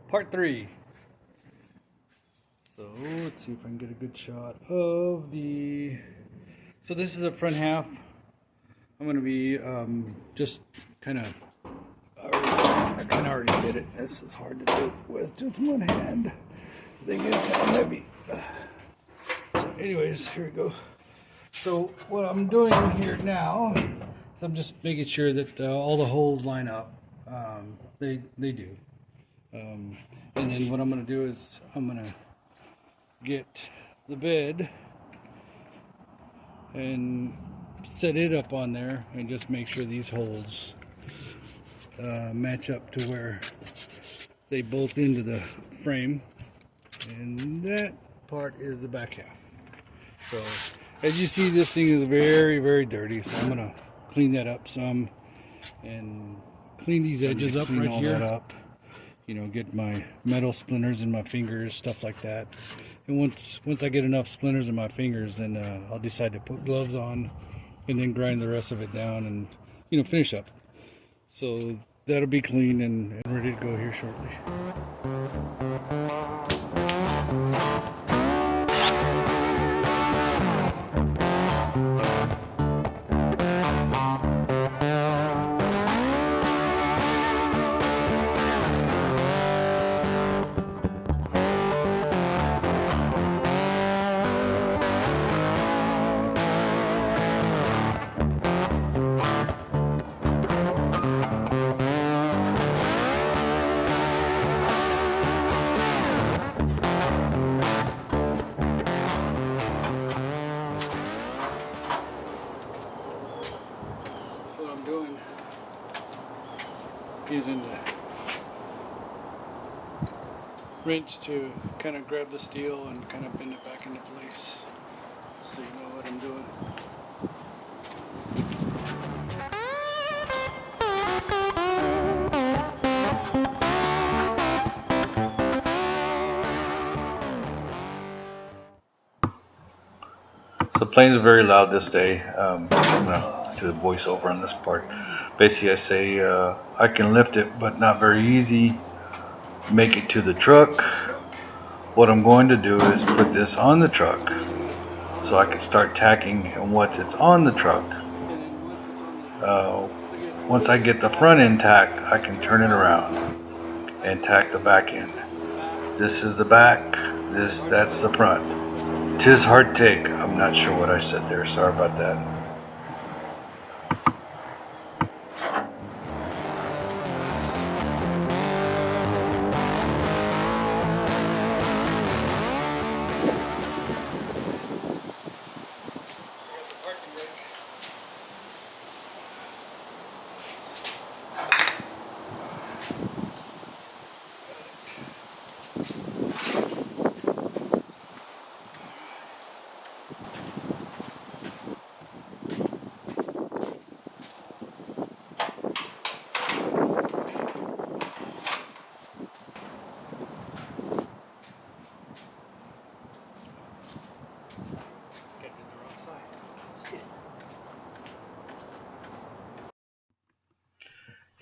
Part 3. So let's see if I can get a good shot of the. So this is the front half. I'm going to be just kind of. I kind of already did it. This is hard to do with just one hand. The thing is kind of heavy. So anyways, here we go. So what I'm doing here now is I'm just making sure that all the holes line up. They do. And then what I'm going to do is I'm going to get the bed and set it up on there and just make sure these holes match up to where they bolt into the frame, and that part is the back half. So as you see, this thing is very, very dirty, so I'm going to clean that up some and clean these edges up right here. You know, get my metal splinters in my fingers, stuff like that. And once I get enough splinters in my fingers, then I'll decide to put gloves on and then grind the rest of it down and, you know, finish up. So that'll be clean and ready to go here shortly. Doing using the wrench to kind of grab the steel and kind of bend it back into place, so you know what I'm doing. So planes are very loud this day. I'm gonna do the voiceover on this part. Basically, I say I can lift it, but not very easy. Make it to the truck. What I'm going to do is put this on the truck, so I can start tacking. And once it's on the truck, once I get the front end tacked, I can turn it around and tack the back end. This is the back. That's the front. 'Tis hard take. I'm not sure what I said there. Sorry about that.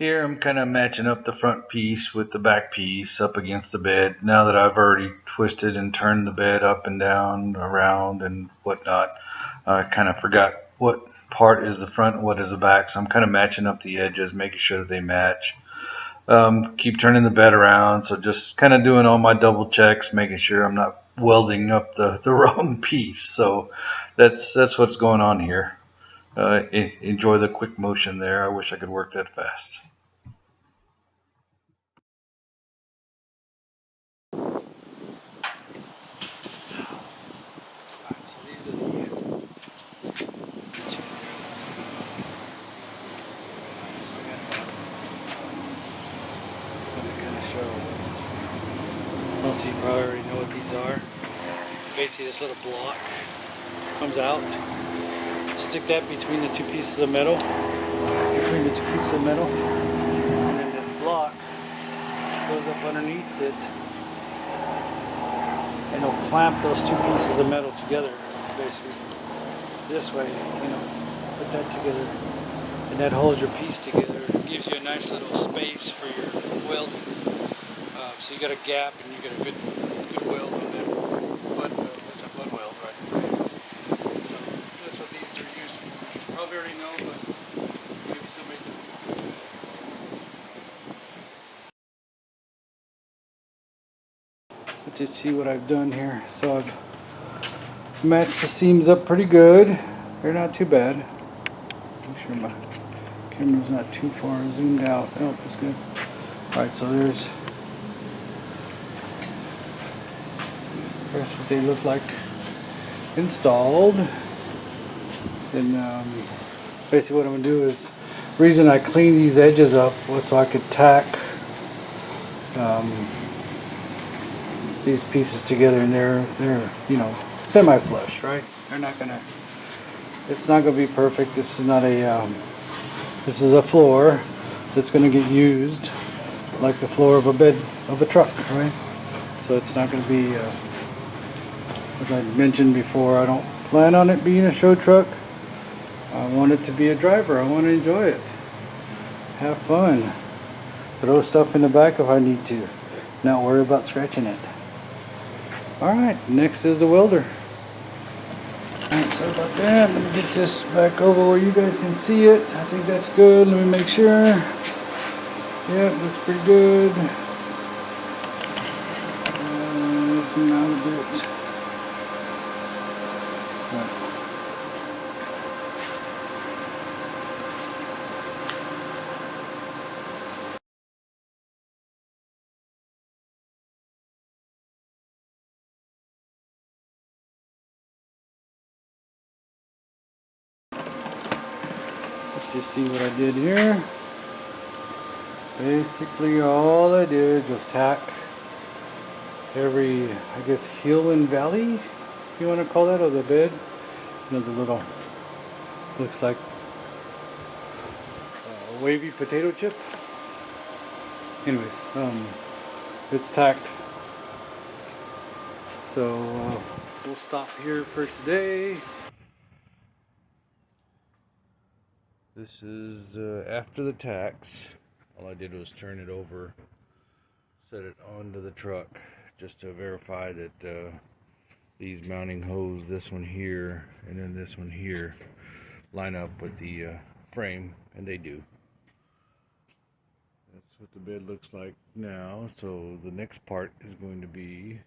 Here I'm kind of matching up the front piece with the back piece up against the bed. Now that I've already twisted and turned the bed up and down, around and whatnot, I kind of forgot what part is the front and what is the back. So I'm kind of matching up the edges, making sure that they match. Keep turning the bed around, so just kind of doing all my double checks, making sure I'm not welding up the wrong piece. So that's what's going on here. Enjoy the quick motion there. I wish I could work that fast. So these are the most of you probably already know what these are. Basically this little block comes out. Stick that between the two pieces of metal. And then this block goes up underneath it. And it'll clamp those two pieces of metal together, basically. This way, you know, put that together. and that holds your piece together. It gives you a nice little space for your welding. So you got a gap and you got a good weld on that butt weld. That's a butt weld, right? So that's what these are used for. You probably already know, but maybe somebody doesn't. Let's just see what I've done here. So I've matched the seams up pretty good. They're not too bad. Make sure my camera's not too far zoomed out. Oh, that's good. Alright, so there's what they look like installed. And basically what I'm going to do is, the reason I cleaned these edges up was so I could tack these pieces together, and they're you know, semi-flush, right? They're not gonna, it's not gonna be perfect. This is not a this is a floor that's gonna get used like the floor of a bed of a truck, right? So it's not gonna be as I mentioned before, I don't plan on it being a show truck. I want it to be a driver. I want to enjoy it, have fun, throw stuff in the back if I need to, not worry about scratching it. Alright, next is the welder. Alright, sorry about that. Let me get this back over where you guys can see it. I think that's good. Let me make sure. Yep, looks pretty good. Zoom out a bit. Right. Let's just see what I did here. Basically all I did was tack every, I guess, hill and valley, if you want to call that, of the bed. You know, the little, looks like a wavy potato chip. Anyways, it's tacked. So we'll stop here for today. This is after the tacks. All I did was turn it over, set it onto the truck, just to verify that these mounting hose, this one here and then this one here, line up with the frame, and they do. That's what the bed looks like now. So the next part is going to be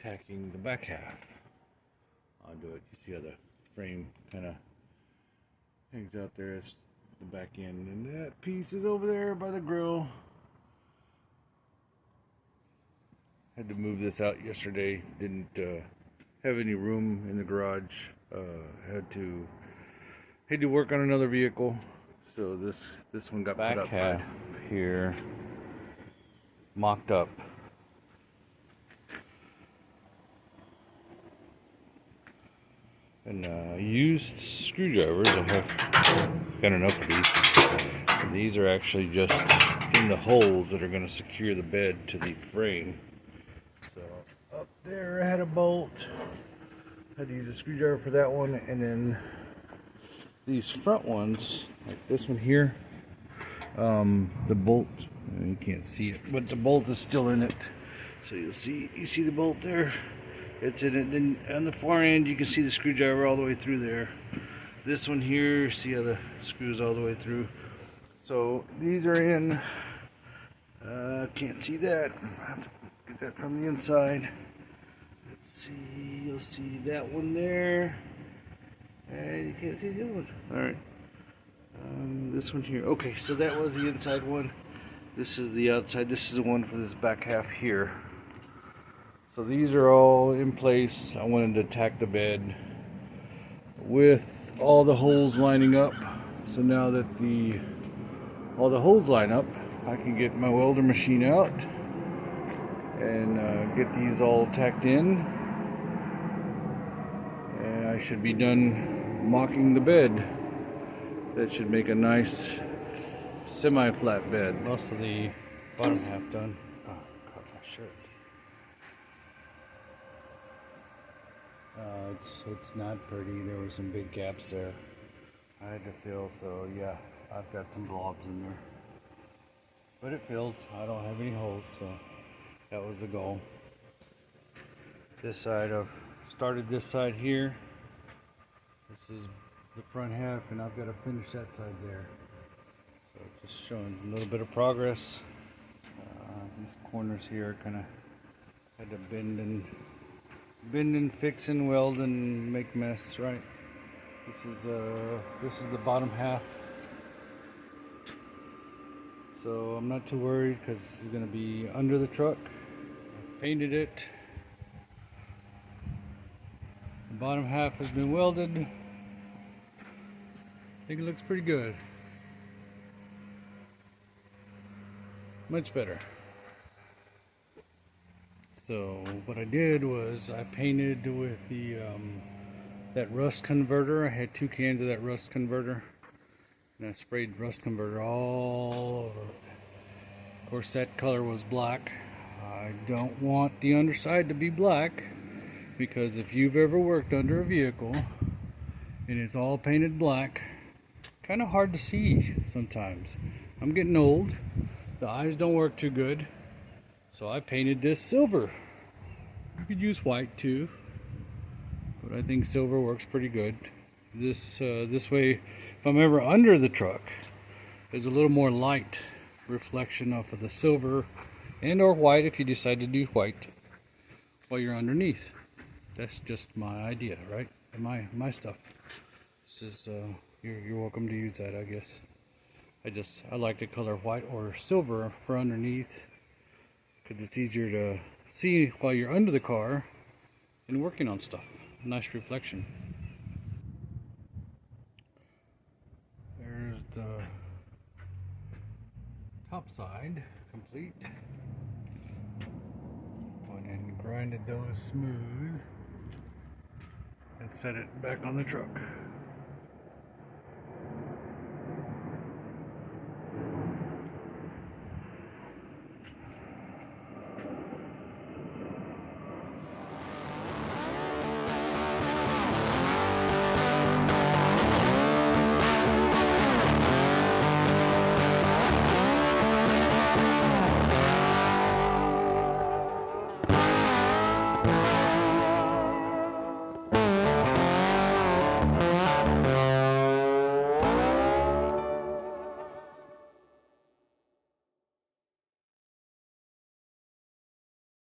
tacking the back half onto it. You see how the frame kind of hangs out there. It's the back end, and that piece is over there by the grill. Had to move this out yesterday. Didn't have any room in the garage. Had to work on another vehicle, so this one got put outside. Half here mocked up. And used screwdrivers. I have got enough of these. And these are actually just in the holes that are going to secure the bed to the frame. So up there I had a bolt. I had to use a screwdriver for that one, and then these front ones, like this one here, the bolt, you can't see it, but the bolt is still in it. So you see the bolt there. It's in it. Then on the far end, you can see the screwdriver all the way through there. This one here, see how the screws all the way through. So these are in. Can't see that. I have to get that from the inside. Let's see. You'll see that one there, and you can't see the other one. All right. This one here. Okay, so that was the inside one. This is the outside. This is the one for this back half here. So these are all in place. I wanted to tack the bed with all the holes lining up. So now that all the holes line up, I can get my welder machine out and get these all tacked in. And I should be done mocking the bed. That should make a nice semi-flat bed. Most of the bottom half done. Oh, caught my shirt. It's not pretty. There were some big gaps there. I had to fill, so yeah, I've got some blobs in there. But it filled. I don't have any holes, so that was the goal. This side, I've started this side here. This is the front half, and I've got to finish that side there. So just showing a little bit of progress. These corners here kind of had to bend and fix and weld and make mess, right? This is the bottom half. So I'm not too worried because this is going to be under the truck. I painted it. The bottom half has been welded. I think it looks pretty good. Much better. So what I did was I painted with the that rust converter. I had 2 cans of that rust converter, and I sprayed rust converter all over it. Of course, that color was black. I don't want the underside to be black, because if you've ever worked under a vehicle and it's all painted black, kind of hard to see sometimes. I'm getting old. The eyes don't work too good. So I painted this silver. You could use white too, but I think silver works pretty good. This way, if I'm ever under the truck, there's a little more light reflection off of the silver and or white if you decide to do white while you're underneath. That's just my idea, right? My stuff. This is you're welcome to use that, I guess. I like the color white or silver for underneath, because it's easier to see while you're under the car and working on stuff. Nice reflection. There's the top side complete. Went and grinded those smooth and set it back on the truck.